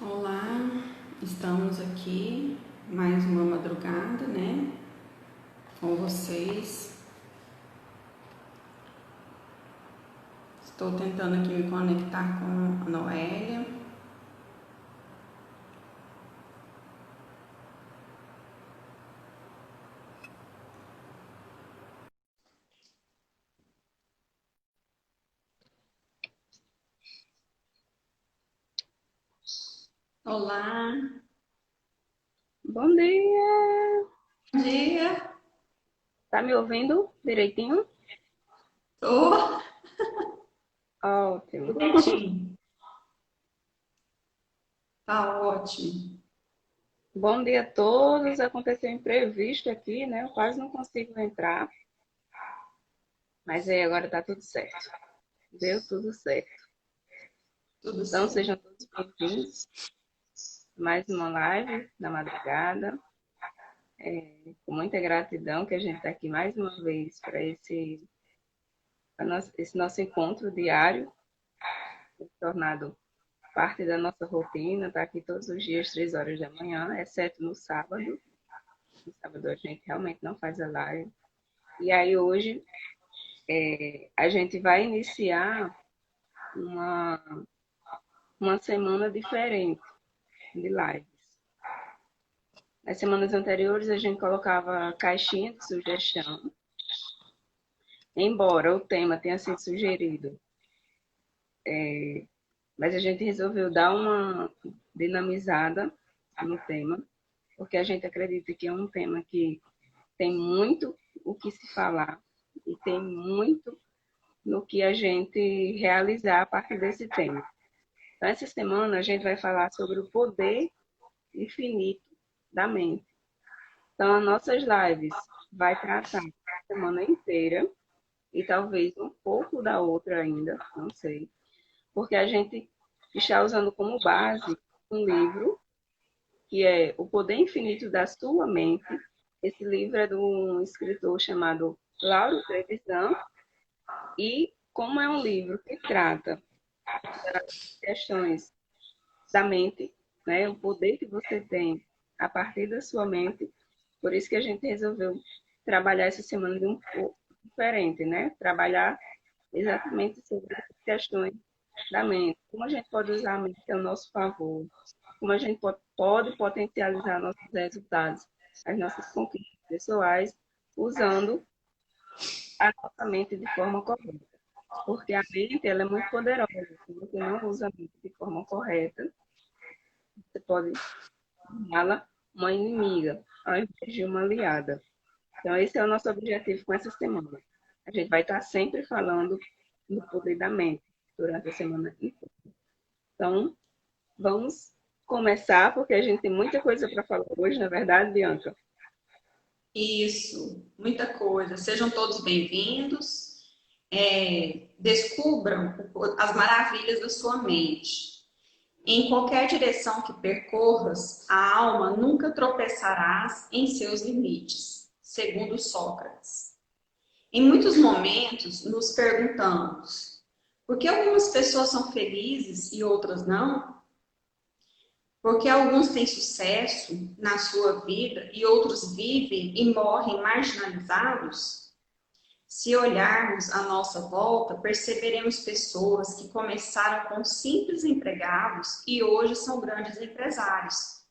Olá, estamos aqui mais uma madrugada, né? Com vocês. Estou tentando aqui me conectar com a Noélia. Olá, Bom dia! bom dia. Tá me ouvindo direitinho? Tô Ótimo. direitinho. Tá ótimo. Bom dia a todos. Aconteceu um imprevisto aqui, né? Eu quase não consigo entrar, mas aí agora tá tudo certo. Deu tudo certo. Tudo Então certo. sejam todos bem-vindos a mais uma live da madrugada. Com muita gratidão que a gente está aqui mais uma vez para esse nosso encontro diário, tornado parte da nossa rotina. Tá aqui todos os dias, 3 horas da manhã, exceto no sábado. No sábado a gente realmente não faz a live. E aí hoje a gente vai iniciar uma, uma semana diferente de lives. Nas semanas anteriores a gente colocava caixinha de sugestão, embora o tema tenha sido sugerido, mas a gente resolveu dar uma dinamizada no tema, porque a gente acredita que é um tema que tem muito o que se falar e tem muito no que a gente realizar a partir desse tema. Então, essa semana a gente vai falar sobre o poder infinito da mente. Então, as nossas lives vai tratar a semana inteira e talvez um pouco da outra ainda, não sei, porque a gente está usando como base um livro que é O Poder Infinito da Sua Mente. Esse livro é de um escritor chamado Lauro Trevisan e como é um livro que trata questões da mente, né? O poder que você tem a partir da sua mente. Por isso que a gente resolveu trabalhar essa semana de um pouco diferente, né? Trabalhar exatamente sobre essas questões da mente. Como a gente pode usar a mente a nosso favor, como a gente pode potencializar nossos resultados, as nossas conquistas pessoais, usando a nossa mente de forma correta. Porque a mente ela é muito poderosa. Se você não usa a mente de forma correta, você pode torná-la uma inimiga, ao invés de uma aliada. Então, esse é o nosso objetivo com essa semana. A gente vai estar sempre falando do poder da mente durante a semana inteira. Então, vamos começar, porque a gente tem muita coisa para falar hoje, na verdade, Bianca. Isso, muita coisa. Sejam todos bem-vindos. Descubram as maravilhas da sua mente. Em qualquer direção que percorras, a alma nunca tropeçarás em seus limites, segundo Sócrates. Em muitos momentos, nos perguntamos: por que algumas pessoas são felizes e outras não? Por que alguns têm sucesso na sua vida e outros vivem e morrem marginalizados? Se olharmos à nossa volta, perceberemos pessoas que começaram como simples empregados e hoje são grandes empresários.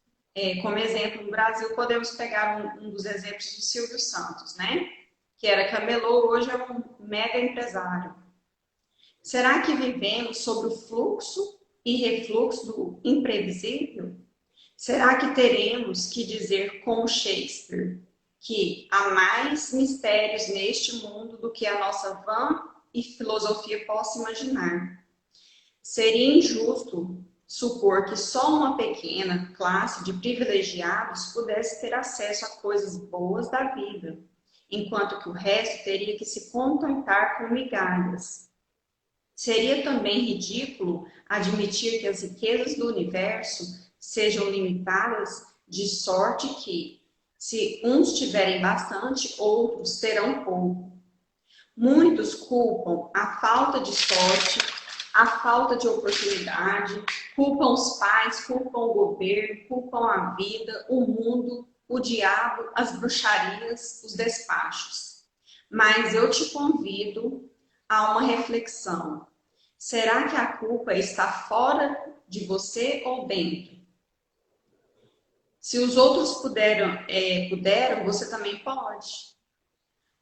Como exemplo, no Brasil, podemos pegar um dos exemplos do Silvio Santos, né? Que era camelô, hoje é um mega empresário. Será que vivemos sobre o fluxo e refluxo do imprevisível? Será que teremos que dizer como Shakespeare que há mais mistérios neste mundo do que a nossa vã e filosofia possa imaginar? Seria injusto supor que só uma pequena classe de privilegiados pudesse ter acesso a coisas boas da vida, enquanto que o resto teria que se contentar com migalhas. Seria também ridículo admitir que as riquezas do universo sejam limitadas de sorte que, se uns tiverem bastante, outros terão pouco. Muitos culpam a falta de sorte, a falta de oportunidade, Culpam os pais, culpam o governo, culpam a vida, o mundo, o diabo, as bruxarias, os despachos. Mas eu te convido a uma reflexão. Será que a culpa está fora de você ou dentro? Se os outros puderam, você também pode.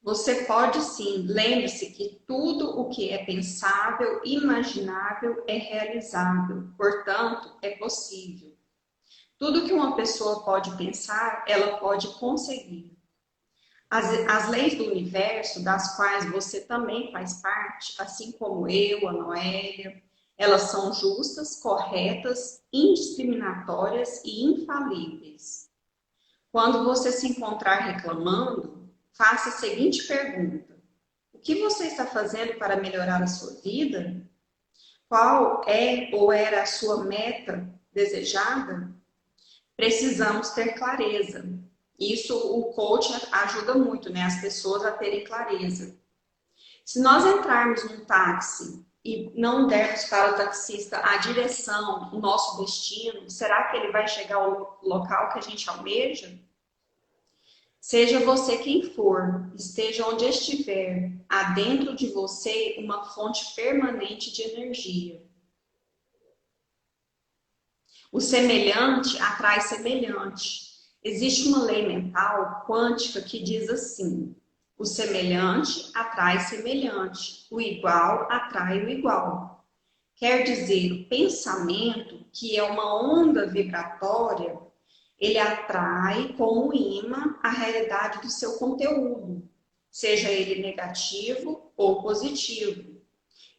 Você pode sim. Lembre-se que tudo o que é pensável, imaginável, é realizável. Portanto, é possível. Tudo que uma pessoa pode pensar, ela pode conseguir. As leis do universo, das quais você também faz parte, assim como eu, a Noélia, elas são justas, corretas, indiscriminatórias e infalíveis. Quando você se encontrar reclamando, faça a seguinte pergunta: o que você está fazendo para melhorar a sua vida? Qual é ou era a sua meta desejada? Precisamos ter clareza. Isso o coaching ajuda muito, né? As pessoas a terem clareza. Se nós entrarmos num táxi e não dermos para o taxista a direção, o nosso destino, será que ele vai chegar ao local que a gente almeja? Seja você quem for, esteja onde estiver, há dentro de você uma fonte permanente de energia. O semelhante atrai semelhante. Existe uma lei mental quântica que diz assim: o semelhante atrai semelhante, o igual atrai o igual. Quer dizer, o pensamento, que é uma onda vibratória, ele atrai como imã a realidade do seu conteúdo, seja ele negativo ou positivo.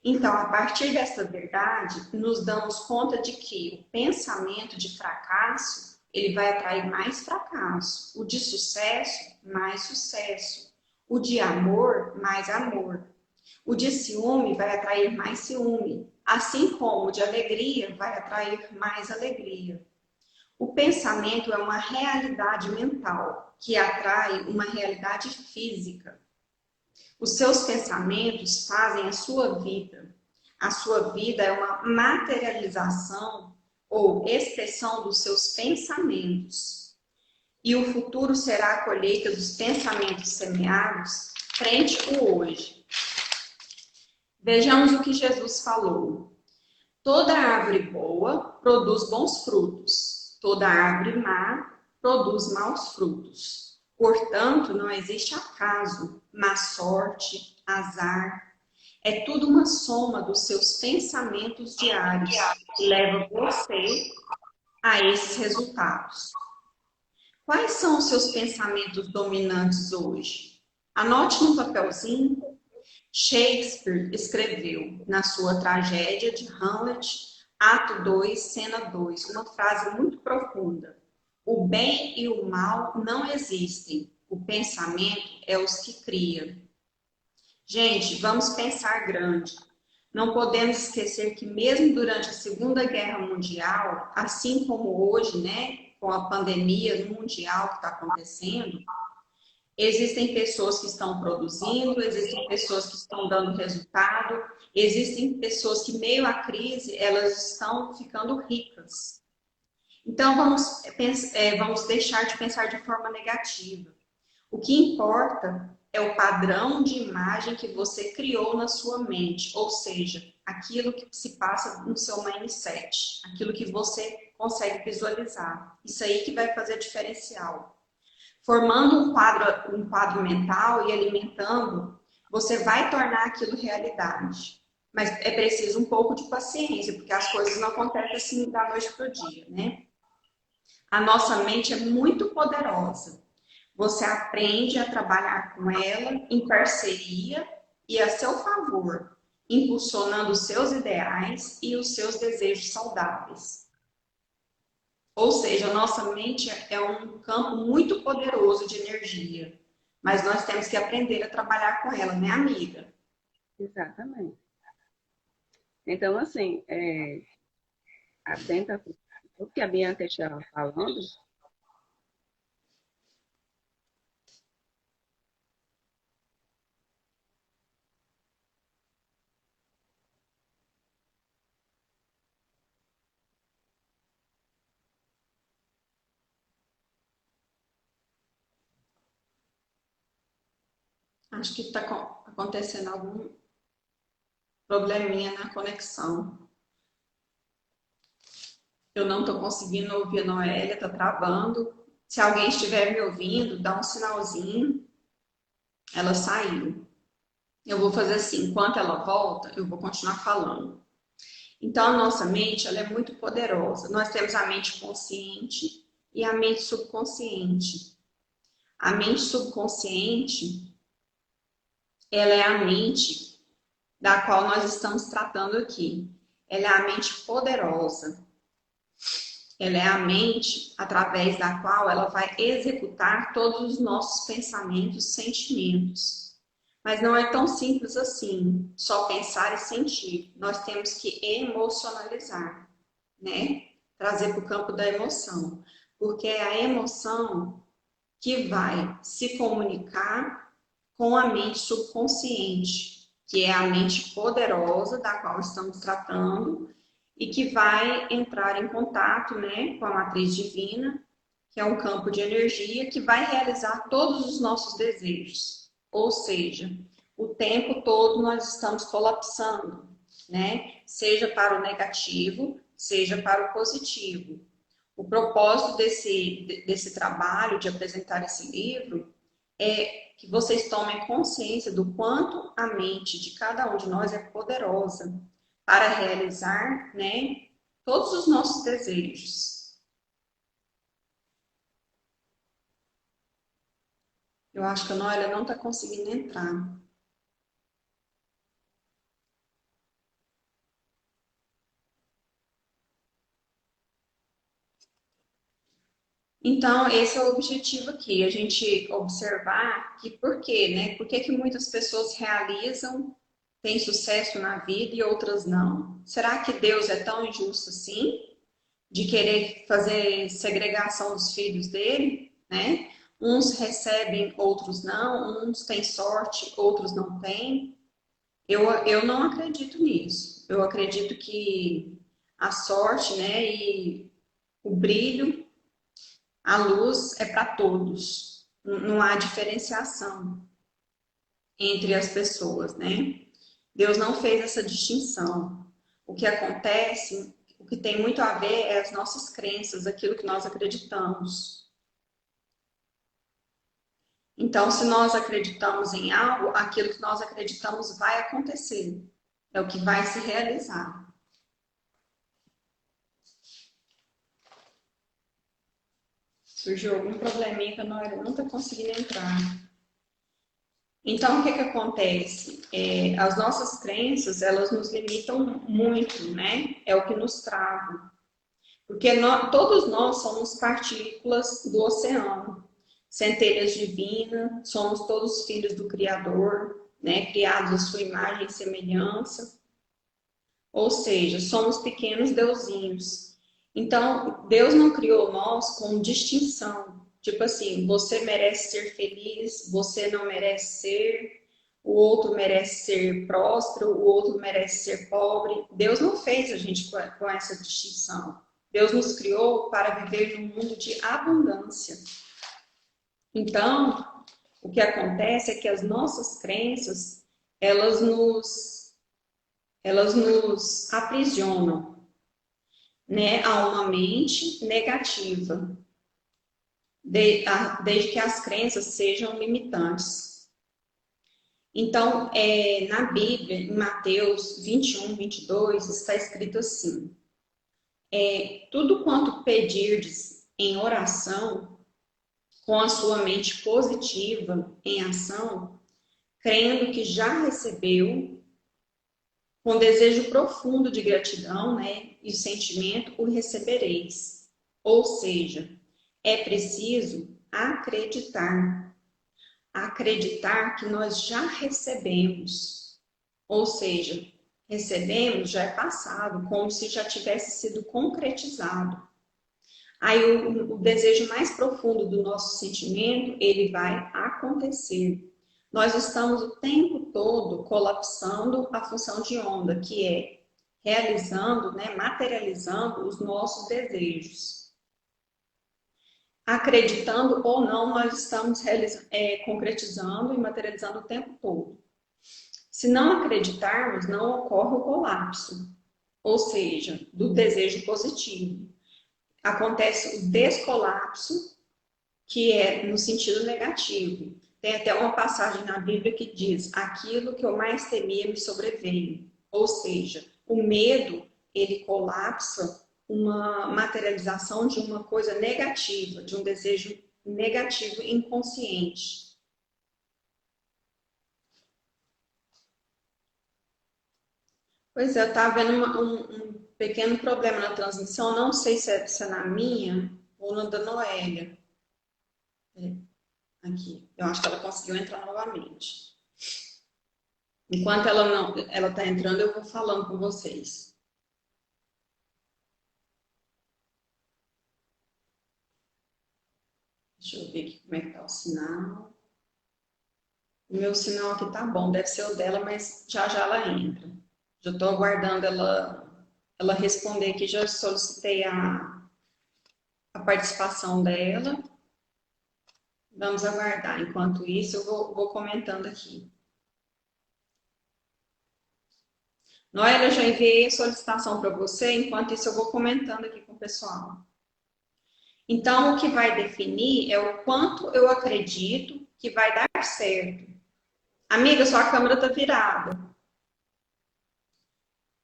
Então, a partir dessa verdade, nos damos conta de que o pensamento de fracasso, ele vai atrair mais fracasso, o de sucesso, mais sucesso, o de amor, mais amor, o de ciúme vai atrair mais ciúme, assim como o de alegria vai atrair mais alegria. O pensamento é uma realidade mental que atrai uma realidade física. Os seus pensamentos fazem a sua vida. A sua vida é uma materialização ou expressão dos seus pensamentos. E o futuro será a colheita dos pensamentos semeados frente ao hoje. Vejamos o que Jesus falou. Toda árvore boa produz bons frutos. Toda árvore má produz maus frutos. Portanto, não existe acaso, má sorte, azar. É tudo uma soma dos seus pensamentos diários que leva você a esses resultados. Quais são os seus pensamentos dominantes hoje? Anote num papelzinho. Shakespeare escreveu na sua tragédia de Hamlet, ato 2, cena 2, uma frase muito profunda. O bem e o mal não existem. O pensamento é os que cria. Gente, vamos pensar grande. Não podemos esquecer que mesmo durante a Segunda Guerra Mundial, assim como hoje, né, com a pandemia mundial que está acontecendo, existem pessoas que estão produzindo, existem pessoas que estão dando resultado, existem pessoas que, meio à crise, elas estão ficando ricas. Então, vamos deixar de pensar de forma negativa. O que importa é o padrão de imagem que você criou na sua mente, ou seja, aquilo que se passa no seu mindset, aquilo que você consegue visualizar. Isso aí que vai fazer diferencial. Formando um quadro mental e alimentando, você vai tornar aquilo realidade. Mas é preciso um pouco de paciência, porque as coisas não acontecem assim da noite para o dia, né? A nossa mente é muito poderosa. Você aprende a trabalhar com ela em parceria e a seu favor, impulsionando os seus ideais e os seus desejos saudáveis. Ou seja, a nossa mente é um campo muito poderoso de energia, mas nós temos que aprender a trabalhar com ela, né, amiga? Exatamente. Então, assim, atenta o que a Bianca estava falando, Acho que está acontecendo algum probleminha na conexão. Eu não estou conseguindo ouvir a Noélia, está travando. Se alguém estiver me ouvindo, dá um sinalzinho. Ela saiu. Eu vou fazer assim, enquanto ela volta, eu vou continuar falando. Então, a nossa mente, ela é muito poderosa. Nós temos a mente consciente e a mente subconsciente. A mente subconsciente, ela é a mente da qual nós estamos tratando aqui. Ela é a mente poderosa. Ela é a mente através da qual ela vai executar todos os nossos pensamentos, sentimentos. Mas não é tão simples assim, só pensar e sentir. Nós temos que emocionalizar, né? Trazer para o campo da emoção. Porque é a emoção que vai se comunicar com a mente subconsciente, que é a mente poderosa da qual estamos tratando e que vai entrar em contato, né, com a matriz divina, que é um campo de energia que vai realizar todos os nossos desejos. Ou seja, o tempo todo nós estamos colapsando, né? Seja para o negativo, seja para o positivo. O propósito desse trabalho, de apresentar esse livro, é que vocês tomem consciência do quanto a mente de cada um de nós é poderosa para realizar, né, todos os nossos desejos. Eu acho que a Noélia não está conseguindo entrar. Então, esse é o objetivo aqui, a gente observar que por quê, né? Por que que muitas pessoas realizam, têm sucesso na vida e outras não? Será que Deus é tão injusto assim? De querer fazer segregação dos filhos dele, né? Uns recebem, outros não, uns têm sorte, outros não têm. Eu não acredito nisso. Eu acredito que a sorte, né, e o brilho, a luz é para todos. Não há diferenciação entre as pessoas, né? Deus não fez essa distinção. O que acontece, o que tem muito a ver é as nossas crenças, aquilo que nós acreditamos. Então, se nós acreditamos em algo, aquilo que nós acreditamos vai acontecer. É o que vai se realizar. Surgiu algum probleminha que a Noira não está conseguindo entrar. Então, o que que acontece? As nossas crenças, elas nos limitam muito, né? É o que nos trava. Porque todos nós somos partículas do oceano, centelhas divinas, somos todos filhos do Criador, né? Criados à sua imagem e semelhança. Ou seja, somos pequenos deusinhos. Então, Deus não criou nós com distinção. Tipo assim, você merece ser feliz, você não merece ser, o outro merece ser próspero, o outro merece ser pobre. Deus não fez a gente com essa distinção. Deus nos criou para viver num mundo de abundância. Então, o que acontece é que as nossas crenças, elas nos aprisionam, né, a uma mente negativa, desde que as crenças sejam limitantes. Então, na Bíblia, em Mateus 21, 22, está escrito assim: tudo quanto pedirdes em oração, com a sua mente positiva em ação, crendo que já recebeu, com desejo profundo de gratidão, né, e sentimento, o recebereis. Ou seja, é preciso acreditar. Acreditar que nós já recebemos. Ou seja, recebemos já é passado, como se já tivesse sido concretizado. Aí o desejo mais profundo do nosso sentimento, ele vai acontecer. Nós estamos o tempo todo colapsando a função de onda, que é realizando, né, materializando os nossos desejos. acreditando ou não, nós estamos concretizando e materializando o tempo todo. Se não acreditarmos, não ocorre o colapso, ou seja, do desejo positivo. Acontece o descolapso, que é no sentido negativo. Tem até uma passagem na Bíblia que diz: aquilo que eu mais temia me sobreveio. Ou seja, o medo, ele colapsa uma materialização de uma coisa negativa, de um desejo negativo inconsciente. Pois é, eu estava vendo um pequeno problema na transmissão, não sei se é na minha ou na da Noélia. Aqui, eu acho que ela conseguiu entrar novamente. Enquanto ela está entrando, eu vou falando com vocês. Deixa eu ver aqui como é que tá o sinal. O meu sinal aqui tá bom, deve ser o dela, mas já já ela entra. Já estou aguardando ela responder aqui, já solicitei a participação dela. Vamos aguardar. Enquanto isso, eu vou comentando aqui. Noela, eu já enviei a solicitação para você, enquanto isso eu vou comentando aqui com o pessoal. Então, o que vai definir é o quanto eu acredito que vai dar certo. Amiga, sua câmera está virada.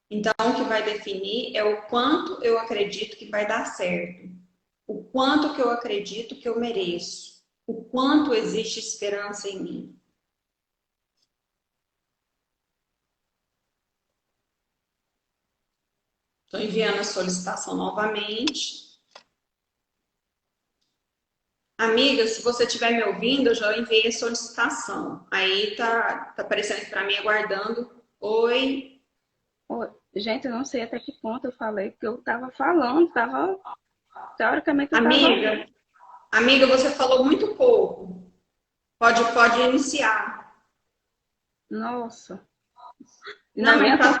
Então, o que vai definir é o quanto eu acredito que vai dar certo. O quanto que eu acredito que eu mereço. O quanto existe esperança em mim. Estou enviando a solicitação novamente. Amiga, se você estiver me ouvindo, eu já enviei a solicitação. Aí tá aparecendo para mim aguardando. Oi. Gente, eu não sei até que ponto eu falei, porque eu tava falando, teoricamente eu tava... Amiga, você falou muito pouco. Pode iniciar. Nossa. Não, mas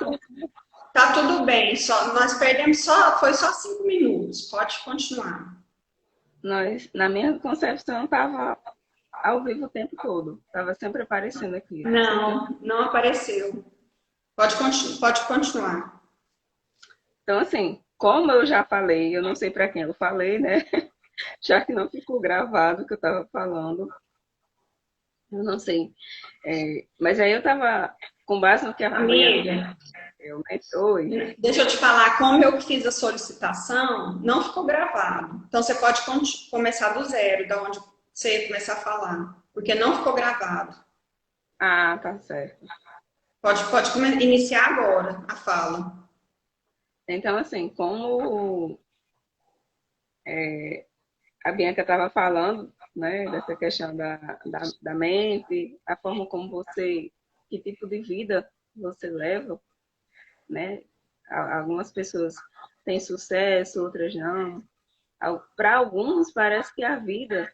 tá tudo bem. Nós perdemos foi só 5 minutos. Pode continuar. Na minha concepção, estava ao vivo o tempo todo. Estava sempre aparecendo aqui. Não apareceu. Pode continuar. Então, assim, como eu já falei, eu não sei para quem eu falei, né? Já que não ficou gravado o que eu estava falando. Eu não sei. Mas aí eu estava, com base no que a Amiga, eu mentor. deixa eu te falar, como eu fiz a solicitação, não ficou gravado. Então você pode começar do zero, da onde você ia começar a falar, porque não ficou gravado. Ah, tá certo. Pode iniciar agora a fala. Então, assim, como a Bianca estava falando, né, dessa questão da mente, a forma como você, que tipo de vida você leva, né? Algumas pessoas têm sucesso, outras não. Para alguns, parece que a vida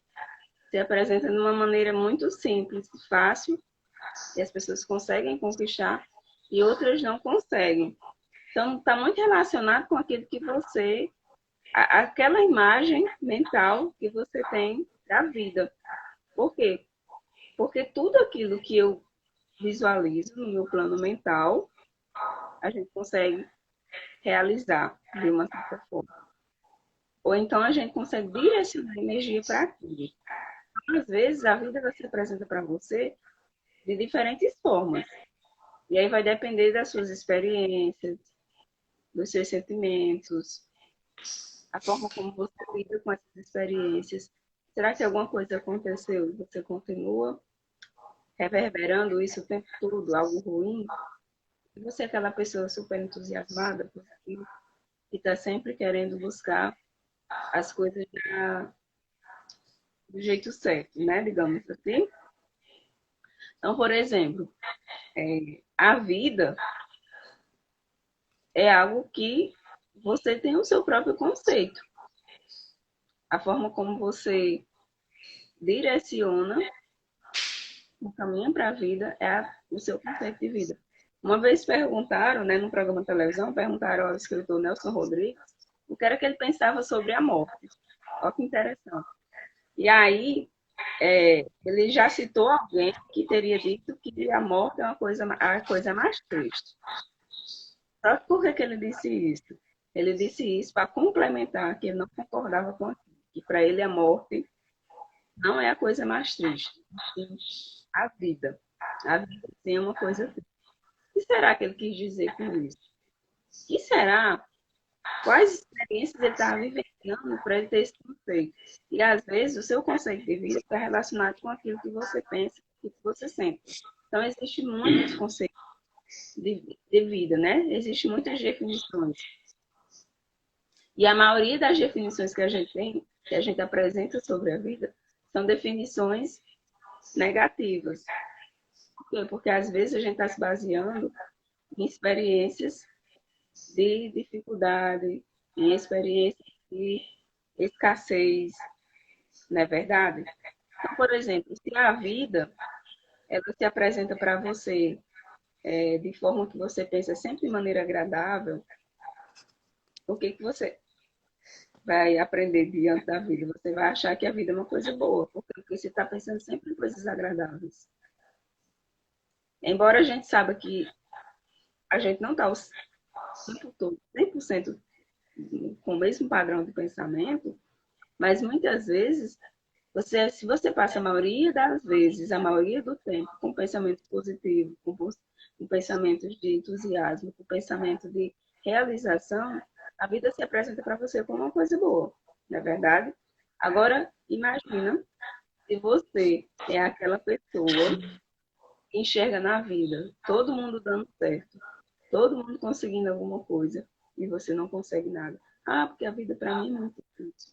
se apresenta de uma maneira muito simples, fácil, e as pessoas conseguem conquistar, e outras não conseguem. Então, está muito relacionado com aquilo que você, aquela imagem mental que você tem da vida. Por quê? Porque tudo aquilo que eu visualizo no meu plano mental, a gente consegue realizar de uma certa forma. Ou então a gente consegue direcionar energia para aquilo. Às vezes a vida vai se apresenta para você de diferentes formas. E aí vai depender das suas experiências, dos seus sentimentos, a forma como você lida com essas experiências. Será que alguma coisa aconteceu e você continua reverberando isso o tempo todo, algo ruim? E você é aquela pessoa super entusiasmada por aquilo, que está sempre querendo buscar as coisas do jeito certo, né? Digamos assim. Então, por exemplo, a vida é algo que você tem o seu próprio conceito. A forma como você direciona o caminho para a vida é o seu conceito de vida. Uma vez perguntaram, né, no programa de televisão, perguntaram ao escritor Nelson Rodrigues o que era que ele pensava sobre a morte. Olha que interessante. E aí, ele já citou alguém que teria dito que a morte é a coisa mais triste. Só que por que que ele disse isso? Ele disse isso para complementar que ele não concordava com aquilo, que para ele a morte não é a coisa mais triste, sim a vida. A vida sim é uma coisa triste. O que será que ele quis dizer com isso? O que será? Quais experiências ele estava vivenciando para ele ter esse conceito? E às vezes o seu conceito de vida está relacionado com aquilo que você pensa, e que você sente. Então, existem muitos conceitos de vida, né? Existem muitas definições. E a maioria das definições que a gente tem, que a gente apresenta sobre a vida, são definições negativas. Por quê? Porque às vezes a gente está se baseando em experiências de dificuldade, em experiências de escassez, não é verdade? Então, por exemplo, se a vida ela se apresenta para você de forma que você pensa sempre de maneira agradável, o que que você vai aprender diante da vida? Você vai achar que a vida é uma coisa boa, porque você está pensando sempre em coisas agradáveis. Embora a gente saiba que a gente não está o tempo todo 100% com o mesmo padrão de pensamento, mas muitas vezes, se você passa a maioria das vezes, a maioria do tempo, com pensamento positivo, com pensamentos de entusiasmo, com pensamento de realização, a vida se apresenta para você como uma coisa boa, não é verdade? Agora, imagina se você é aquela pessoa que enxerga na vida todo mundo dando certo, todo mundo conseguindo alguma coisa e você não consegue nada. Ah, porque a vida para mim é muito difícil.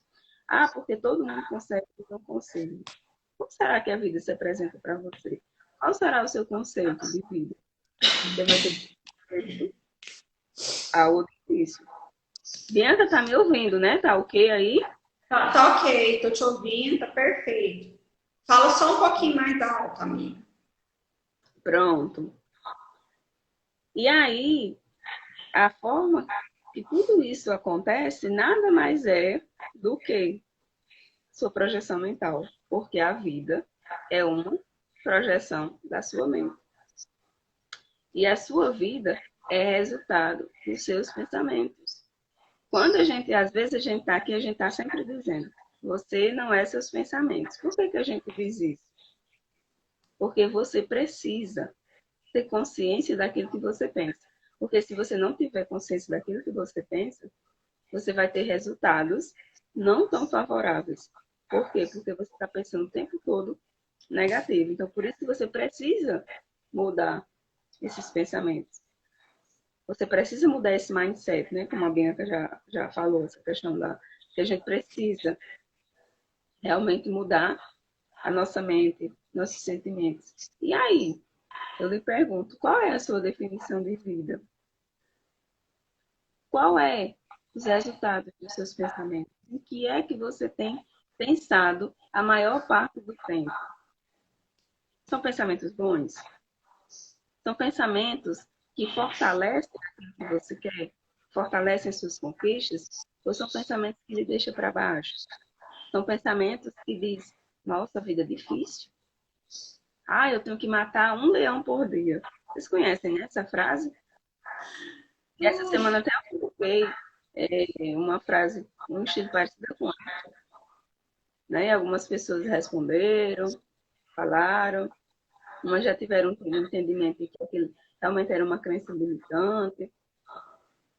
Ah, porque todo mundo consegue e eu não consigo. Como será que a vida se apresenta para você? Qual será o seu conceito de vida? Você vai ter algo difícil. Bianca, tá me ouvindo, né? Tá ok aí? Tá ok, tô te ouvindo, tá perfeito. Fala só um pouquinho mais alto, amiga. Pronto. E aí, a forma que tudo isso acontece nada mais é do que sua projeção mental, porque a vida é uma projeção da sua mente. E a sua vida é resultado dos seus pensamentos. Quando a gente, às vezes a gente está aqui, a gente está sempre dizendo, você não é seus pensamentos. Por que que a gente diz isso? Porque você precisa ter consciência daquilo que você pensa. Porque se você não tiver consciência daquilo que você pensa, você vai ter resultados não tão favoráveis. Por quê? Porque você está pensando o tempo todo negativo. Então, por isso que você precisa mudar esses pensamentos. Você precisa mudar esse mindset, né? Como a Bianca já falou, essa questão da que a gente precisa realmente mudar a nossa mente, nossos sentimentos. E aí, eu lhe pergunto, qual é a sua definição de vida? Qual é os resultados dos seus pensamentos? O que é que você tem pensado a maior parte do tempo? São pensamentos bons? São pensamentos que fortalecem aquilo que você quer? Fortalecem suas conquistas? Ou são pensamentos que lhe deixam para baixo? São pensamentos que dizem, nossa, vida é difícil. Ah, eu tenho que matar um leão por dia. Vocês conhecem, né, essa frase? E essa semana até eu coloquei uma frase, um estilo parecido com essa, né? Algumas pessoas responderam, falaram, umas já tiveram um entendimento de que aquilo realmente era uma crença limitante,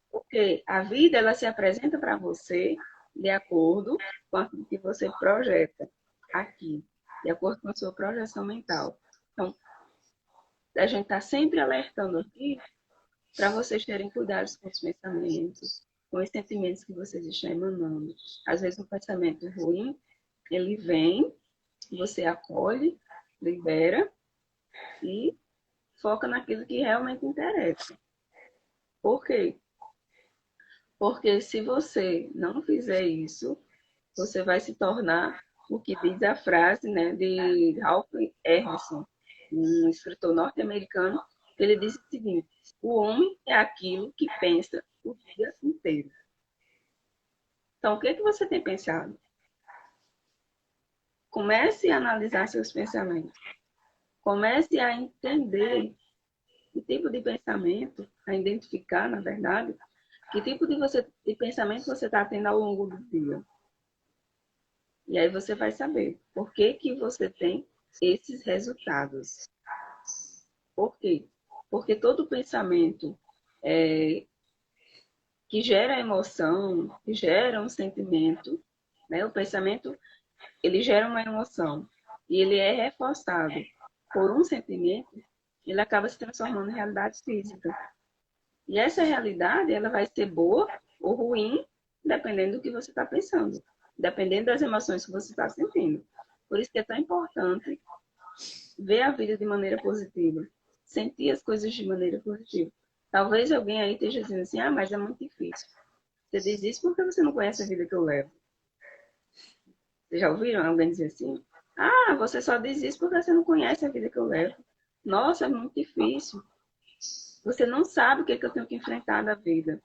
porque a vida ela se apresenta para você de acordo com aquilo que você projeta aqui, de acordo com a sua projeção mental. Então, a gente está sempre alertando aqui para vocês terem cuidado com os pensamentos, com os sentimentos que vocês estão emanando. Às vezes um pensamento ruim, ele vem, você acolhe, libera e foca naquilo que realmente interessa. Por quê? Porque se você não fizer isso, você vai se tornar o que diz a frase, né, de Ralph Emerson, um escritor norte-americano. Ele diz o seguinte: o homem é aquilo que pensa o dia inteiro. Então, o que é que você tem pensado? Comece a analisar seus pensamentos. Comece a entender que tipo de pensamento, a identificar, na verdade, que tipo de pensamento você está tendo ao longo do dia. E aí você vai saber por que que você tem esses resultados. Por quê? Porque todo pensamento que gera emoção, que gera um sentimento, né? O pensamento, ele gera uma emoção e ele é reforçado por um sentimento, ele acaba se transformando em realidade física. E essa realidade, ela vai ser boa ou ruim, dependendo do que você está pensando, dependendo das emoções que você está sentindo. Por isso que é tão importante ver a vida de maneira positiva, sentir as coisas de maneira positiva. Talvez alguém aí esteja dizendo assim, ah, mas é muito difícil. Você diz isso porque você não conhece a vida que eu levo. Vocês já ouviram alguém dizer assim? Ah, você só diz isso porque você não conhece a vida que eu levo. Nossa, é muito difícil. Você não sabe o que é que eu tenho que enfrentar da vida.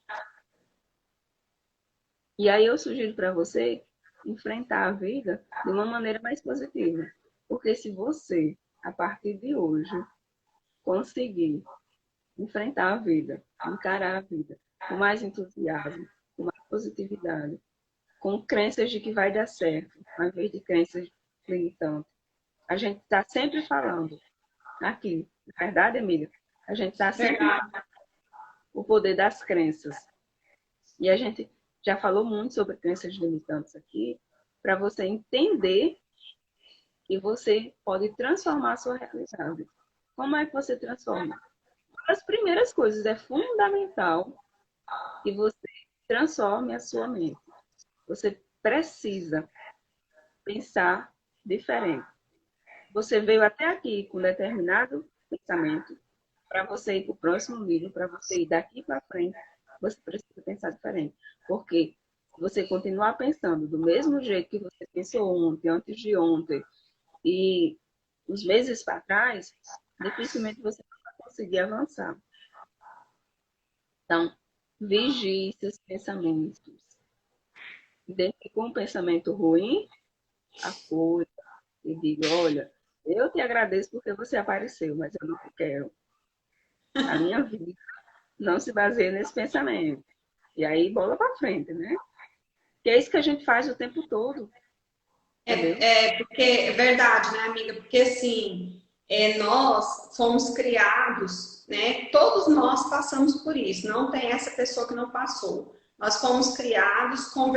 E aí eu sugiro para você enfrentar a vida de uma maneira mais positiva. Porque se você, a partir de hoje, conseguir enfrentar a vida, encarar a vida com mais entusiasmo, com mais positividade, com crenças de que vai dar certo, ao invés de crenças limitantes. A gente está sempre falando aqui, na verdade, Emília, a gente está sempre falando o poder das crenças. E a gente já falou muito sobre crenças limitantes aqui, para você entender que você pode transformar a sua realidade. Como é que você transforma? As primeiras coisas, é fundamental que você transforme a sua mente. Você precisa pensar diferente. Você veio até aqui com determinado pensamento, para você ir para o próximo nível, para você ir daqui para frente, você precisa pensar diferente. Porque se você continuar pensando do mesmo jeito que você pensou ontem, antes de ontem, e uns meses para trás, dificilmente você vai conseguir avançar. Então, vigie seus pensamentos. Identifique um pensamento ruim, acolha e diga, olha, eu te agradeço porque você apareceu, mas eu não quero. A minha vida não se baseia nesse pensamento. E aí, bola para frente, né? Que é isso que a gente faz o tempo todo. Entendeu? Porque é verdade, né, amiga? Porque assim, nós fomos criados, né? Todos nós passamos por isso. Não tem essa pessoa que não passou. Nós fomos criados com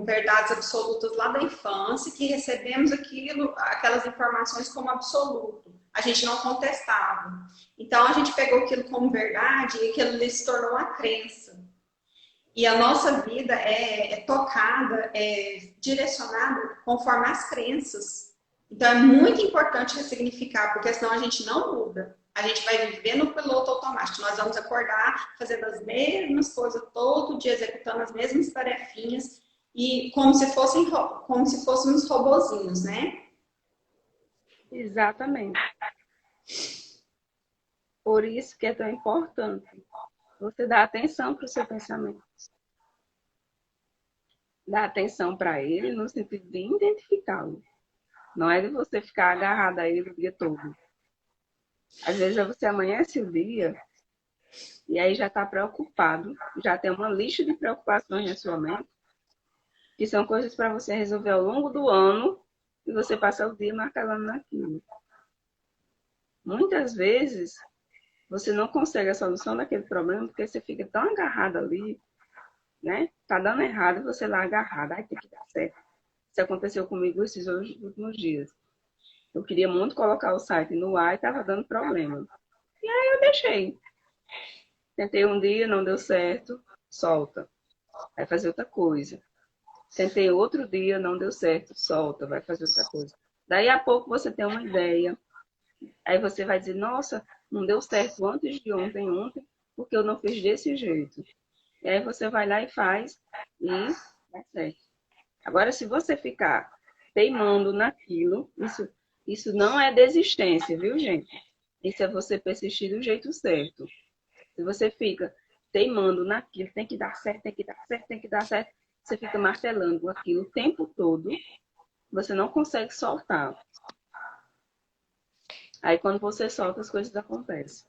verdades absolutas lá da infância, que recebemos aquelas informações como absoluto. A gente não contestava. Então a gente pegou aquilo como verdade e aquilo ali se tornou uma crença. E a nossa vida é tocada, é direcionada conforme as crenças. Então é muito importante ressignificar, porque senão a gente não muda. A gente vai viver no piloto automático. Nós vamos acordar fazendo as mesmas coisas todo dia, executando as mesmas tarefinhas, e como se fôssemos robozinhos, né? Exatamente. Por isso que é tão importante você dar atenção para o seu pensamento. Dar atenção para ele no sentido de identificá-lo. Não é de você ficar agarrado a ele o dia todo. Às vezes você amanhece o dia e aí já está preocupado, já tem uma lista de preocupações na sua mente, que são coisas para você resolver ao longo do ano e você passa o dia martelando naquilo. Muitas vezes você não consegue a solução daquele problema porque você fica tão agarrado ali, né? Tá dando errado, você lá agarrado, ai, tem que dar certo. Isso aconteceu comigo esses últimos dias. Eu queria muito colocar o site no ar e estava dando problema. E aí eu deixei. Tentei um dia, não deu certo, solta. Vai fazer outra coisa. Tentei outro dia, não deu certo, solta, vai fazer outra coisa. Daí a pouco você tem uma ideia. Aí você vai dizer, nossa, não deu certo antes de ontem, porque eu não fiz desse jeito. E aí você vai lá e faz e dá certo. Agora, se você ficar teimando naquilo, isso não é desistência, viu, gente? Isso é você persistir do jeito certo. Se você fica teimando naquilo, tem que dar certo, tem que dar certo, tem que dar certo, você fica martelando aquilo o tempo todo, você não consegue soltar. Aí quando você solta, as coisas acontecem,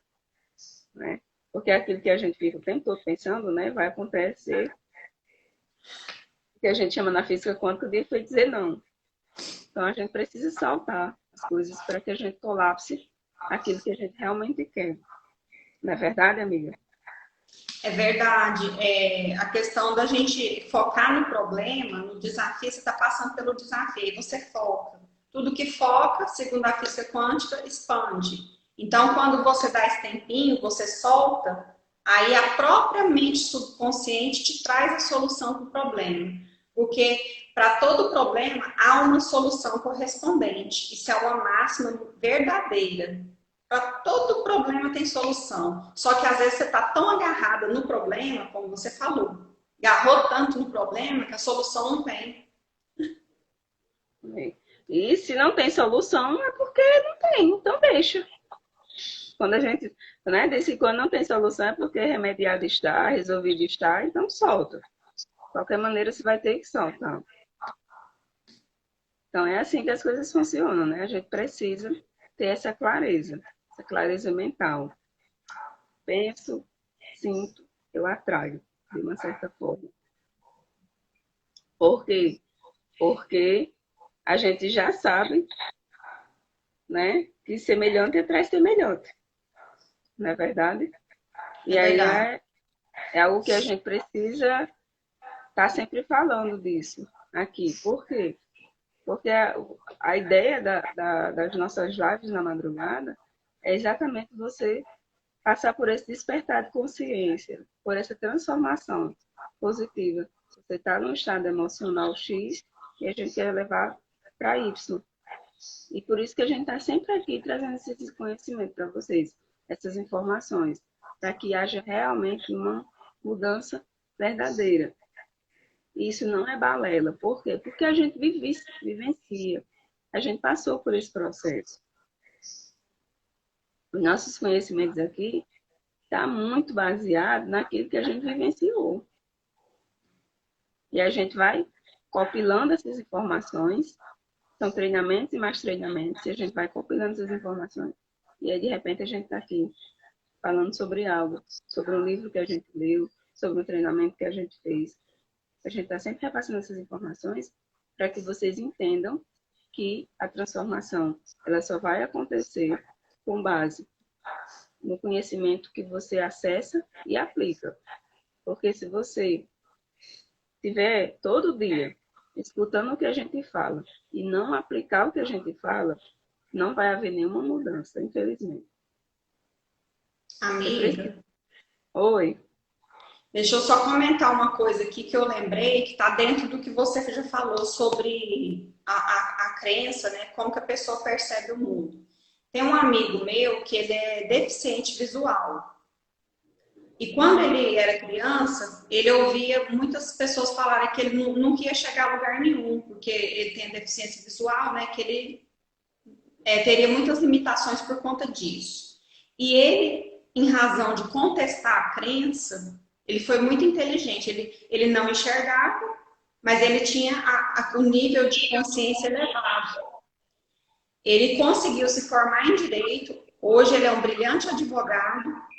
né? Porque aquilo que a gente fica o tempo todo pensando, né, vai acontecer, o que a gente chama na física quântica de efeito dizer não. Então a gente precisa soltar as coisas para que a gente colapse aquilo que a gente realmente quer. Não é verdade, amiga? É verdade. A questão da gente focar no problema, no desafio, você está passando pelo desafio, aí você foca. Tudo que foca, segundo a física quântica, expande. Então, quando você dá esse tempinho, você solta, aí a própria mente subconsciente te traz a solução para o problema. Porque para todo problema há uma solução correspondente. Isso é uma máxima verdadeira. Para todo problema tem solução. Só que às vezes você está tão agarrada no problema, como você falou. Agarrou tanto no problema que a solução não tem. E se não tem solução, é porque não tem, então deixa. Quando a gente, né, desse quando não tem solução é porque remediado está, resolvido está, então solta. De qualquer maneira, você vai ter que soltar. Então é assim que as coisas funcionam, né? A gente precisa ter essa clareza mental. Penso, sinto, eu atraio, de uma certa forma. Por quê? Porque a gente já sabe, né, que semelhante atrai semelhante, não é verdade? É E aí verdade. é algo que a gente precisa estar sempre falando disso aqui. Por quê? Porque a ideia das nossas lives na madrugada é exatamente você passar por esse despertar de consciência, por essa transformação positiva. Você está num estado emocional X e a gente quer levar para Y. E por isso que a gente está sempre aqui trazendo esse conhecimento para vocês, essas informações, para que haja realmente uma mudança verdadeira. E isso não é balela. Por quê? Porque a gente vivencia, a gente passou por esse processo. Os nossos conhecimentos aqui está muito baseado naquilo que a gente vivenciou. E a gente vai compilando essas informações, são treinamentos e mais treinamentos, e a gente vai compilando essas informações. E aí, de repente, a gente está aqui falando sobre algo, sobre um livro que a gente leu, sobre um treinamento que a gente fez. A gente está sempre repassando essas informações para que vocês entendam que a transformação ela só vai acontecer com base no conhecimento que você acessa e aplica. Porque se você tiver todo dia escutando o que a gente fala e não aplicar o que a gente fala, não vai haver nenhuma mudança, infelizmente. Você precisa. Amiga, Oi. deixa eu só comentar uma coisa aqui que eu lembrei, que está dentro do que você já falou sobre a crença, né? Como que a pessoa percebe o mundo. Tem um amigo meu que ele é deficiente visual. E quando ele era criança, ele ouvia muitas pessoas falarem que ele nunca ia chegar a lugar nenhum, porque ele tem deficiência visual, né? Que ele teria muitas limitações por conta disso. E ele, em razão de contestar a crença, ele foi muito inteligente. Ele não enxergava, mas ele tinha o nível de consciência elevado. Ele conseguiu se formar em direito. Hoje ele é um brilhante advogado.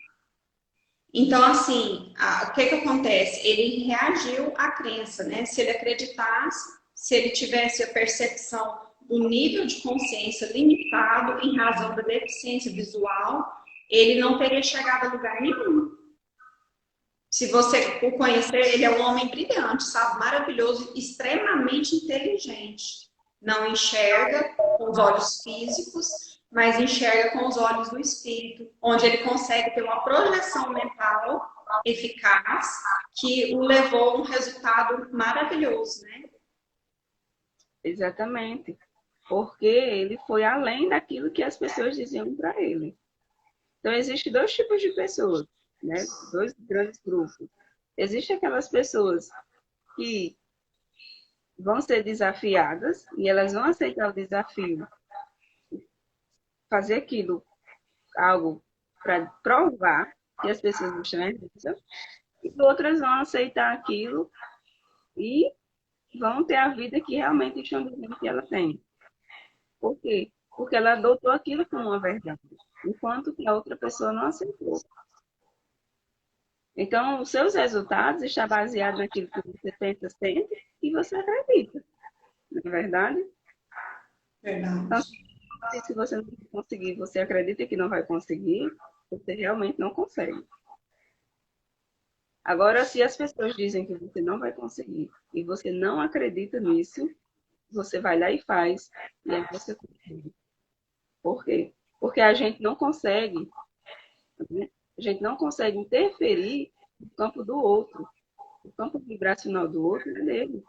Então, assim, o que acontece? Ele reagiu à crença, né? Se ele acreditasse, se ele tivesse a percepção do nível de consciência limitado em razão da deficiência visual, ele não teria chegado a lugar nenhum. Se você o conhecer, ele é um homem brilhante, sabe? Maravilhoso, extremamente inteligente. Não enxerga com os olhos físicos, mas enxerga com os olhos do espírito, onde ele consegue ter uma projeção mental eficaz que o levou a um resultado maravilhoso, né? Exatamente. Porque ele foi além daquilo que as pessoas diziam para ele. Então, existem dois tipos de pessoas, né? Dois grandes grupos. Existem aquelas pessoas que vão ser desafiadas e elas vão aceitar o desafio, fazer aquilo, algo para provar que as pessoas estão erradas, e outras vão aceitar aquilo e vão ter a vida que realmente estão dizendo que ela tem. Por quê? Porque ela adotou aquilo como uma verdade, enquanto que a outra pessoa não aceitou. Então, os seus resultados estão baseados naquilo que você pensa sempre e você acredita, não é verdade? Então, Verdade. se você não conseguir, você acredita que não vai conseguir, você realmente não consegue. Agora, se as pessoas dizem que você não vai conseguir e você não acredita nisso, você vai lá e faz, e aí você consegue. Por quê? Porque a gente não consegue, né? A gente não consegue interferir no campo do outro. O campo vibracional do outro é dele.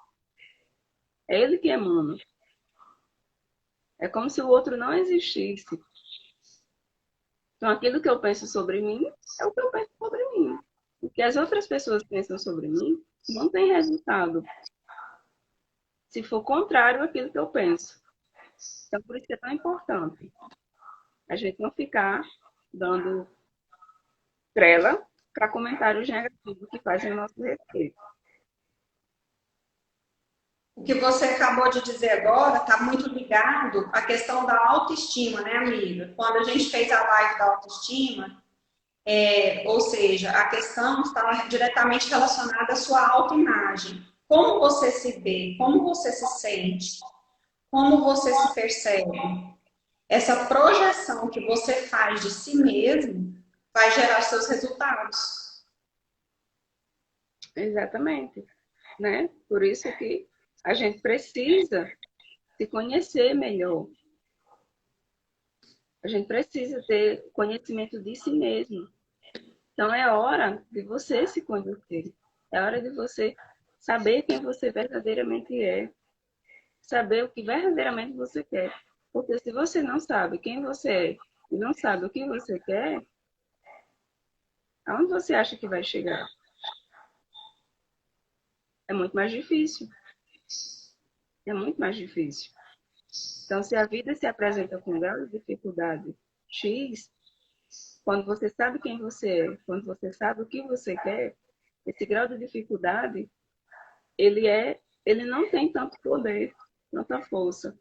É ele que emana. É como se o outro não existisse. Então, aquilo que eu penso sobre mim é o que eu penso sobre mim. O que as outras pessoas pensam sobre mim não tem resultado se for contrário àquilo que eu penso. Então, por isso que é tão importante a gente não ficar dando trela para comentários negativos que fazem a nosso respeito. O que você acabou de dizer agora está muito ligado à questão da autoestima, né, amiga? Quando a gente fez a live da autoestima, ou seja, a questão está diretamente relacionada à sua autoimagem. Como você se vê, como você se sente, como você se percebe. Essa projeção que você faz de si mesmo vai gerar seus resultados. Exatamente, né? Por isso que a gente precisa se conhecer melhor. A gente precisa ter conhecimento de si mesmo. Então é hora de você se conhecer. É hora de você saber quem você verdadeiramente é. Saber o que verdadeiramente você quer. Porque se você não sabe quem você é e não sabe o que você quer, aonde você acha que vai chegar? É muito mais difícil. É muito mais difícil. Então, se a vida se apresenta com grau de dificuldade X, quando você sabe quem você é, quando você sabe o que você quer, esse grau de dificuldade, ele não tem tanto poder, tanta força,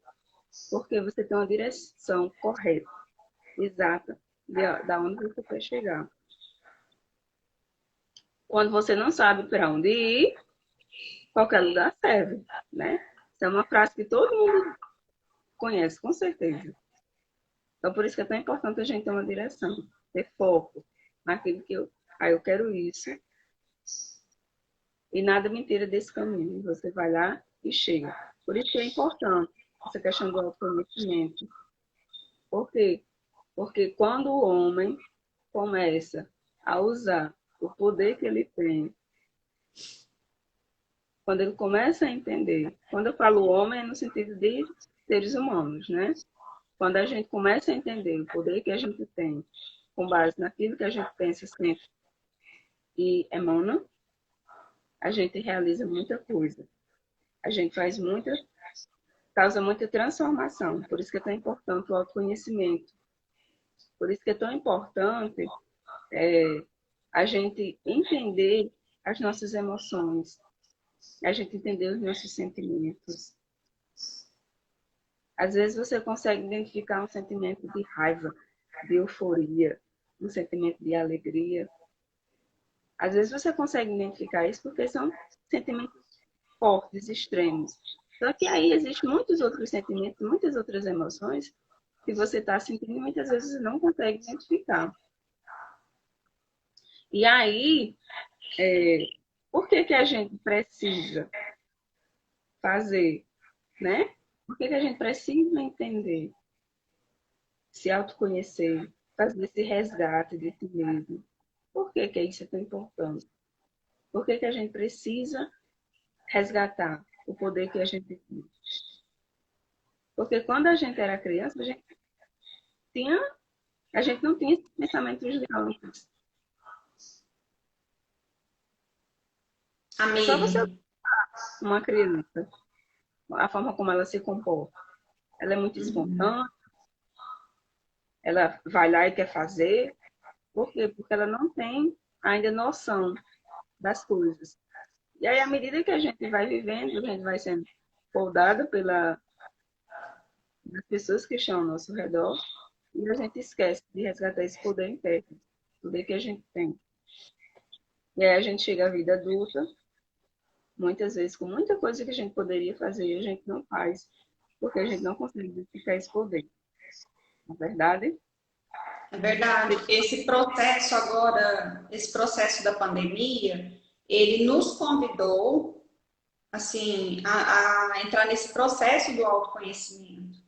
porque você tem uma direção correta, exata, da onde você quer chegar. Quando você não sabe para onde ir, qualquer lugar serve, né? Essa é uma frase que todo mundo conhece, com certeza. Então, por isso que é tão importante a gente ter uma direção, ter foco naquilo que eu quero isso, e nada me tira desse caminho. Você vai lá e chega. Por isso que é importante essa questão do autoconhecimento. Por quê? Porque quando o homem começa a usar o poder que ele tem, quando ele começa a entender, quando eu falo homem é no sentido de seres humanos, né? Quando a gente começa a entender o poder que a gente tem, com base naquilo que a gente pensa sempre e emana, a gente realiza muita coisa. A gente faz muita, causa muita transformação. Por isso que é tão importante o autoconhecimento. Por isso que é tão importante a gente entender as nossas emoções, a gente entender os nossos sentimentos. Às vezes você consegue identificar um sentimento de raiva, de euforia, um sentimento de alegria. Às vezes você consegue identificar isso porque são sentimentos fortes, extremos. Só que aí existem muitos outros sentimentos, muitas outras emoções que você está sentindo e muitas vezes não consegue identificar. E aí, por que que a gente precisa fazer, né? Por que que a gente precisa entender, se autoconhecer, fazer esse resgate de si mesmo? Por que que isso é tão importante? Por que que a gente precisa resgatar o poder que a gente tem? Porque quando a gente era criança, tinha, a gente não tinha esses pensamentos de antes. É só você Amiga, uma criança, a forma como ela se comporta. Ela é muito espontânea, ela vai lá e quer fazer. Por quê? Porque ela não tem ainda noção das coisas. E aí, à medida que a gente vai vivendo, a gente vai sendo podada pelas pessoas que estão ao nosso redor, e a gente esquece de resgatar esse poder interno, o poder que a gente tem. E aí a gente chega à vida adulta, muitas vezes com muita coisa que a gente poderia fazer e a gente não faz, porque a gente não consegue identificar esse poder. Na verdade, É verdade. Esse processo agora, esse processo da pandemia, ele nos convidou, assim, a entrar nesse processo do autoconhecimento,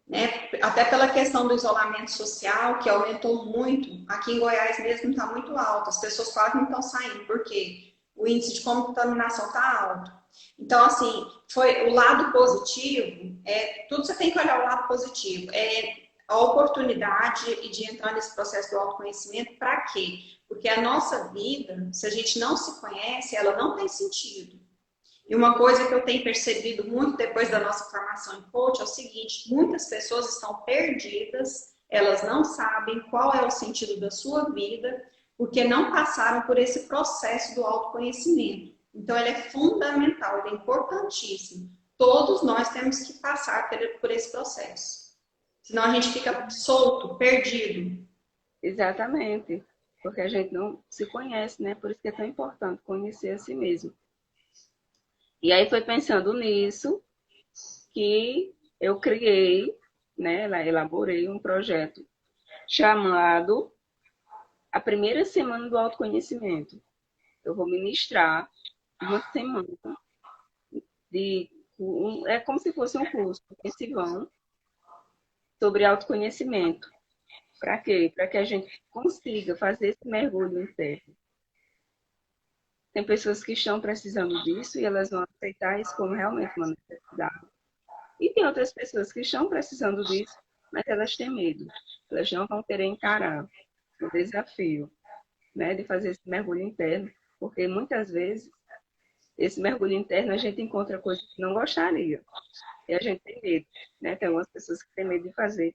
né? Até pela questão do isolamento social, que aumentou muito. Aqui em Goiás mesmo está muito alto. As pessoas quase não estão saindo, porque o índice de contaminação está alto. Então, assim, foi o lado positivo, tudo você tem que olhar o lado positivo. A oportunidade de entrar nesse processo do autoconhecimento, para quê? Porque a nossa vida, se a gente não se conhece, ela não tem sentido. E uma coisa que eu tenho percebido muito depois da nossa formação em coach é o seguinte: muitas pessoas estão perdidas, elas não sabem qual é o sentido da sua vida, porque não passaram por esse processo do autoconhecimento. Então, ele é fundamental, ele é importantíssimo. Todos nós temos que passar por esse processo. Senão a gente fica solto, perdido. exatamente, porque a gente não se conhece, né? Por isso que é tão importante conhecer a si mesmo. E aí foi pensando nisso que eu criei, né? Elaborei um projeto chamado A Primeira Semana do Autoconhecimento. Eu vou ministrar uma semana é como se fosse um curso intensivão sobre autoconhecimento. Para quê? Para que a gente consiga fazer esse mergulho interno. Tem pessoas que estão precisando disso e elas vão aceitar isso como realmente uma necessidade. E tem outras pessoas que estão precisando disso, mas elas têm medo. Elas não vão querer encarar o desafio, né, de fazer esse mergulho interno, porque muitas vezes esse mergulho interno a gente encontra coisas que não gostaria. E a gente tem medo, né? Tem algumas pessoas que têm medo de fazer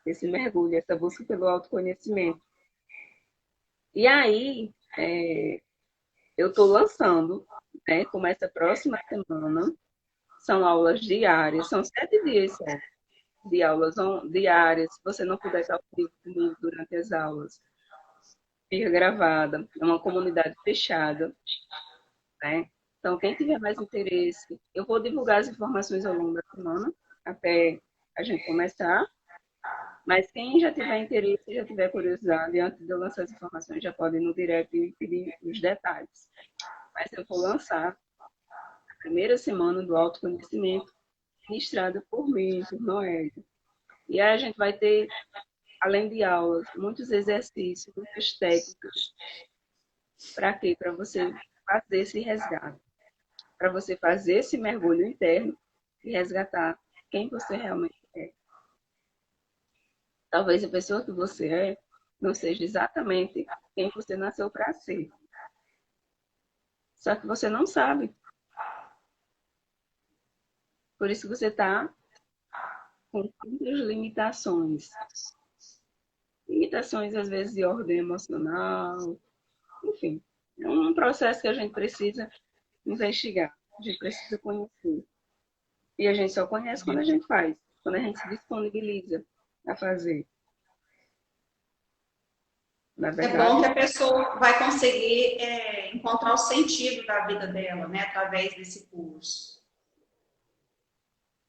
esse mergulho, essa busca pelo autoconhecimento. E aí, eu estou lançando, né? Começa a próxima semana, são aulas diárias, são 7 dias só, de aulas diárias. Se você não puder estar comigo durante as aulas, fica gravada, é uma comunidade fechada, né? Então, quem tiver mais interesse, eu vou divulgar as informações ao longo da semana, até a gente começar. Mas quem já tiver interesse, já tiver curiosidade, antes de eu lançar as informações, já pode ir no direct e pedir os detalhes. Mas eu vou lançar a primeira semana do autoconhecimento, ministrada por mim, por Noélio. E aí a gente vai ter, além de aulas, muitos exercícios, muitas técnicas. Para quê? Para você fazer esse resgate. Para você fazer esse mergulho interno e resgatar quem você realmente é. Talvez a pessoa que você é não seja exatamente quem você nasceu para ser. Só que você não sabe. Por isso você está com muitas limitações. Limitações, às vezes, de ordem emocional. Enfim, é um processo que a gente precisa investigar. A gente precisa conhecer. E a gente só conhece quando a gente faz. Quando a gente se disponibiliza a fazer. Na É bom verdade, que a pessoa vai conseguir encontrar o sentido da vida dela, né, através desse curso.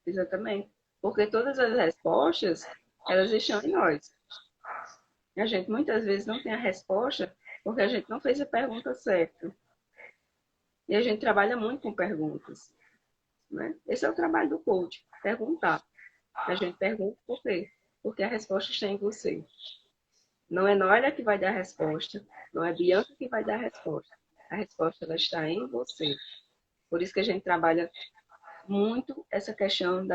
exatamente. Porque todas as respostas, elas estão em nós. A gente muitas vezes não tem a resposta porque a gente não fez a pergunta certa. E a gente trabalha muito com perguntas, né? Esse é o trabalho do coach, perguntar. A gente pergunta por quê? Porque a resposta está em você. Não é Noelia que vai dar a resposta, não é Bianca que vai dar a resposta. A resposta ela está em você. Por isso que a gente trabalha muito essa questão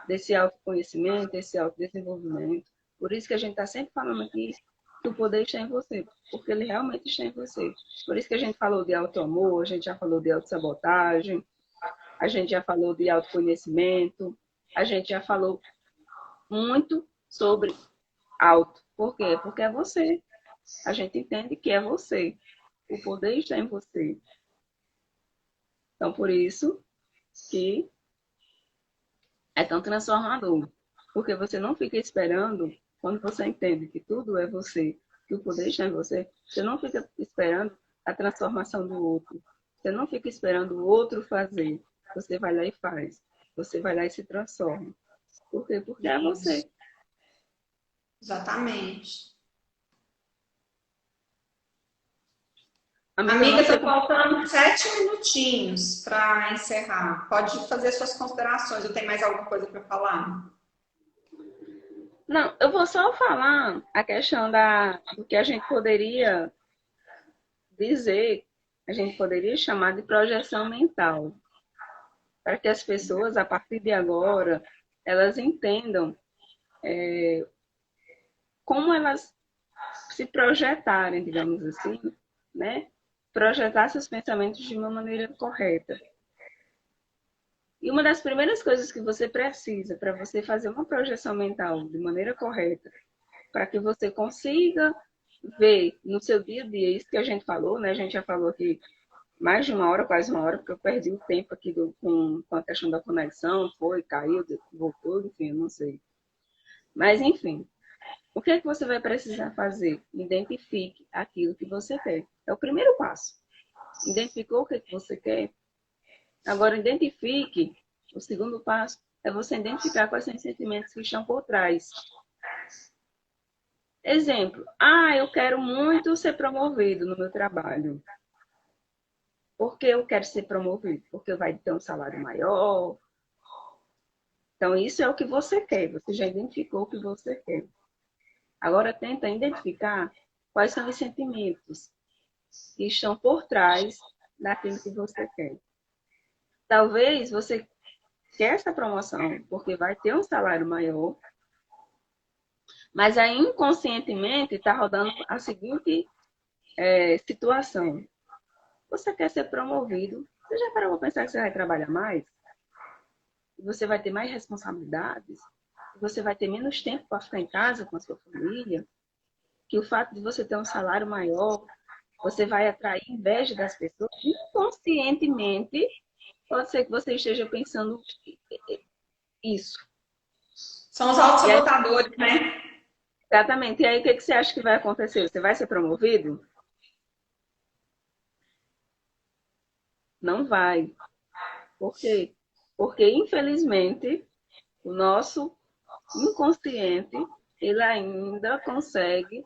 desse autoconhecimento, desse autodesenvolvimento. Por isso que a gente está sempre falando aqui que o poder está em você, porque ele realmente está em você. Por isso que a gente falou de autoamor, a gente já falou de autossabotagem, a gente já falou de autoconhecimento, a gente já falou muito sobre auto. Por quê? Porque é você. A gente entende que é você. O poder está em você. Então, por isso que é tão transformador. Porque você não fica esperando, quando você entende que tudo é você, que o poder está em você, você não fica esperando a transformação do outro. Você não fica esperando o outro fazer. Você vai lá e faz. Você vai lá e se transforma. Por quê? Porque é Isso, você. exatamente. Amiga, eu não Amiga, sei tá como... faltando 7 minutinhos para encerrar. Pode fazer suas considerações. Eu tenho mais alguma coisa para falar? Não, eu vou só falar a questão do que a gente poderia dizer, a gente poderia chamar de projeção mental, para que as pessoas, a partir de agora, elas entendam como elas se projetarem, digamos assim, né? Projetar seus pensamentos de uma maneira correta. E uma das primeiras coisas que você precisa para você fazer uma projeção mental de maneira correta, para que você consiga ver no seu dia a dia isso que a gente falou, né? A gente já falou aqui mais de uma hora, quase uma hora, porque eu perdi o tempo aqui com a questão da conexão, foi, caiu, voltou, enfim, eu não sei. Mas, enfim, o que é que você vai precisar fazer? Identifique aquilo que você quer. É o primeiro passo. Identificou o que é que você quer? Agora, identifique. O segundo passo é você identificar quais são os sentimentos que estão por trás. Exemplo, eu quero muito ser promovido no meu trabalho. Por que eu quero ser promovido? Porque vai ter um salário maior. Então, isso é o que você quer. Você já identificou o que você quer. Agora, tenta identificar quais são os sentimentos que estão por trás daquilo que você quer. Talvez você quer essa promoção porque vai ter um salário maior, mas aí inconscientemente está rodando a seguinte situação. Você quer ser promovido, você já parou para pensar que você vai trabalhar mais? Você vai ter mais responsabilidades? Você vai ter menos tempo para ficar em casa com a sua família? Que o fato de você ter um salário maior, você vai atrair inveja das pessoas inconscientemente. Pode ser que você esteja pensando isso. São os E aí, autossabotadores, né? exatamente. E aí, o que você acha que vai acontecer? Você vai ser promovido? Não vai. Por quê? Porque, infelizmente, o nosso inconsciente, ele ainda consegue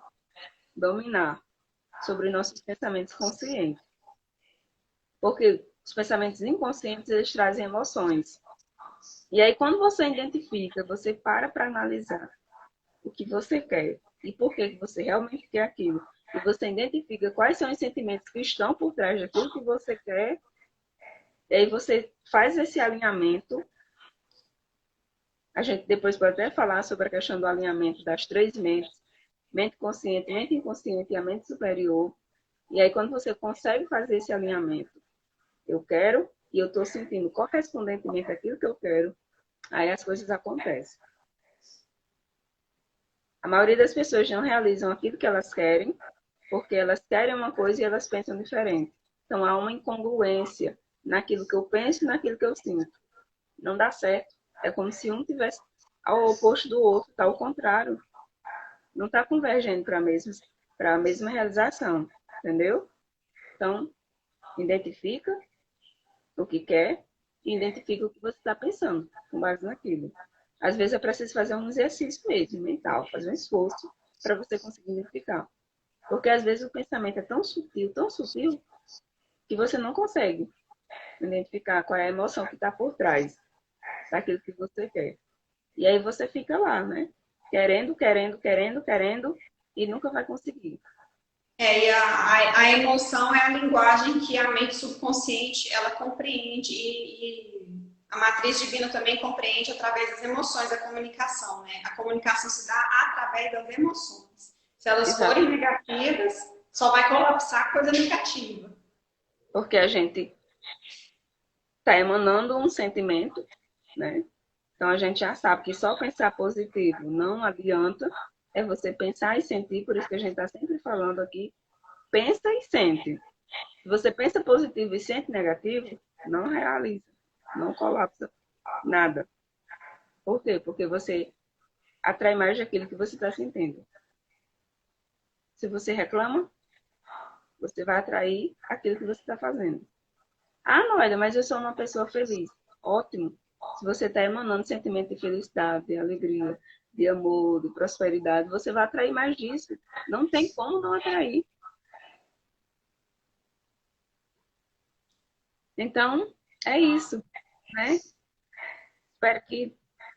dominar sobre nossos pensamentos conscientes. Porque os pensamentos inconscientes, eles trazem emoções. E aí, quando você identifica, você para analisar o que você quer e por que você realmente quer aquilo, e você identifica quais são os sentimentos que estão por trás daquilo que você quer, e aí você faz esse alinhamento. A gente depois pode até falar sobre a questão do alinhamento das três mentes, mente consciente, mente inconsciente e a mente superior. E aí, quando você consegue fazer esse alinhamento, eu quero e eu estou sentindo correspondentemente aquilo que eu quero, aí as coisas acontecem. A maioria das pessoas não realizam aquilo que elas querem, porque elas querem uma coisa e elas pensam diferente. Então há uma incongruência naquilo que eu penso e naquilo que eu sinto. Não dá certo. É como se um tivesse ao oposto do outro, está ao contrário. Não está convergendo para a mesma realização, entendeu? Então, identifica o que quer e identifica o que você está pensando com base naquilo. Às vezes é preciso fazer um exercício mesmo, mental, fazer um esforço para você conseguir identificar. Porque às vezes o pensamento é tão sutil, que você não consegue identificar qual é a emoção que está por trás daquilo que você quer. E aí você fica lá, né? Querendo, querendo, querendo, querendo, e nunca vai conseguir. A emoção é a linguagem que a mente subconsciente ela compreende e a matriz divina também compreende através das emoções a comunicação, né? A comunicação se dá através das emoções. Se elas forem Exatamente. negativas, só vai colapsar coisa negativa. Porque a gente está emanando um sentimento, né? Então a gente já sabe que só pensar positivo não adianta, é você pensar e sentir, por isso que a gente está sempre falando aqui, pensa e sente. Se você pensa positivo e sente negativo, não realiza, não colapsa nada. Por quê? Porque você atrai mais daquilo que você está sentindo. Se você reclama, você vai atrair aquilo que você está fazendo. Ah, Noeda, mas eu sou uma pessoa feliz. Ótimo. Se você está emanando sentimento de felicidade, de alegria, de amor, de prosperidade, você vai atrair mais disso. Não tem como não atrair. Então, é isso, né? Espero que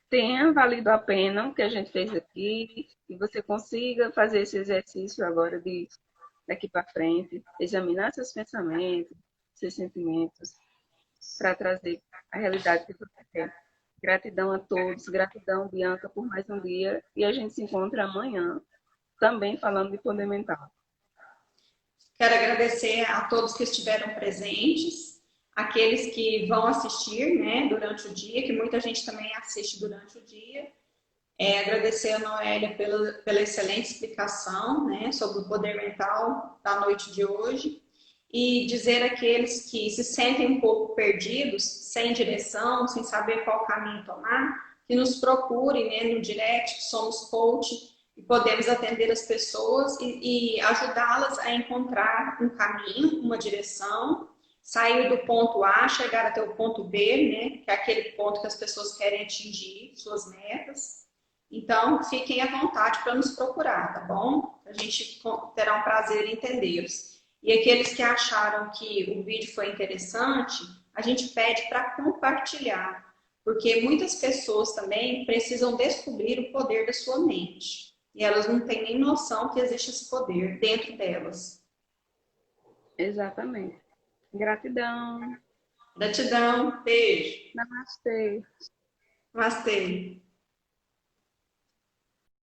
tenha valido a pena o que a gente fez aqui, que você consiga fazer esse exercício agora de daqui para frente, examinar seus pensamentos, seus sentimentos, para trazer a realidade que você quer. Gratidão a todos, gratidão, Bianca, por mais um dia. E a gente se encontra amanhã, também falando de poder mental. Quero agradecer a todos que estiveram presentes, aqueles que vão assistir, né, durante o dia, que muita gente também assiste durante o dia. Agradecer a Noélia pela excelente explicação, né, sobre o poder mental da noite de hoje. E dizer àqueles que se sentem um pouco perdidos, sem direção, sem saber qual caminho tomar, que nos procurem, né, no direct, que somos coach e podemos atender as pessoas e ajudá-las a encontrar um caminho, uma direção, sair do ponto A, chegar até o ponto B, né, que é aquele ponto que as pessoas querem atingir, suas metas. Então, fiquem à vontade para nos procurar, tá bom? A gente terá um prazer em entendê-los. E aqueles que acharam que o vídeo foi interessante, a gente pede para compartilhar, porque muitas pessoas também precisam descobrir o poder da sua mente. E elas não têm nem noção que existe esse poder dentro delas. Exatamente. Gratidão. Gratidão, beijo. Namastê. Namastê.